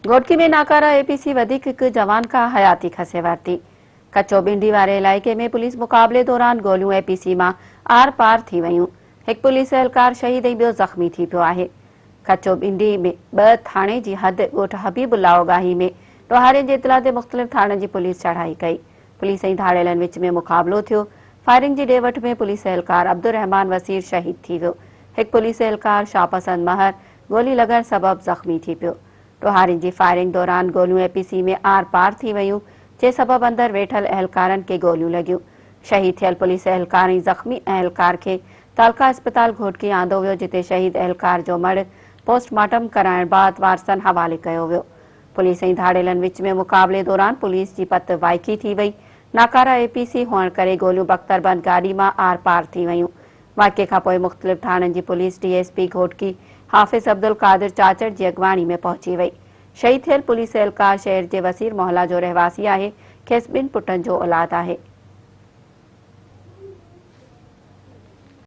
घोटकी में नाकारा एपीसी वधिक हिक जवान का हयाती खसे वरती। कच्चो बिंडी वारे इलाइक़े में पुलिस मुक़ाबले दौरान गोलियूं एपीसी में आर पार थी वयूं। एक पुलिस एहलकार शहीद ऐं ॿियो ज़ख़्मी थी पियो आहे। कच्चो बिंडी में 2 थाणे जी हद ॻोठ हबीबुल्लाह गाही में ॾोहारियुनि जी इतला ते मुख़्तलिफ़ थाणनि जी पुलिस चढ़ाई कई। पुलिस ऐं धाड़ेलनि विच में मुक़ाबलो थियो। फायरिंग जी ॾे वठ में पुलिस एहलकार अब्दुर रहमान वसीर शहीद थी वियो। एक पुलिस एहलकार शाहपसंद महर गोली लॻण सबबि ज़ख़्मी थी पियो। ॾोहारियुनि जी फायरिंग दौरान गोलियूं एपीसी में आर पार थी वयूं, जे सबबि अंदरि वेठल एहलकारनि खे गोलियूं लॻियूं। शहीद थियल पुलिस एहलकार ऐं ज़ख़्मी एहलकार खे तालका अस्पताल घोटकी आंदो वियो, जिते शहीद एहलकार जो मड़ पोस्टमार्टम कराइण बाद वारसनि हवाले कयो वियो। पुलिस ऐं धाड़ेलनि विच में मुक़ाबले दौरान पुलिस जी पत वाइकी थी वई। नाकारा एपीसी हुअण करे गोलियूं बख्तरबंद गाॾी मां आर पार थी वयूं। वाक़े खां पोइ मुख़्तलिफ़ थाणनि जी पुलिस डीएसपी घोटकी हाफ़िज़ अब्दुल कादिर चाचड़ जी अॻवानी में पहुची वई। शहीद थियल पुलिस एहलकार शहर जे वसीर मोहल्ला जो रहवासी आहे। खेसि 2 पुटनि जो औलाद आहे।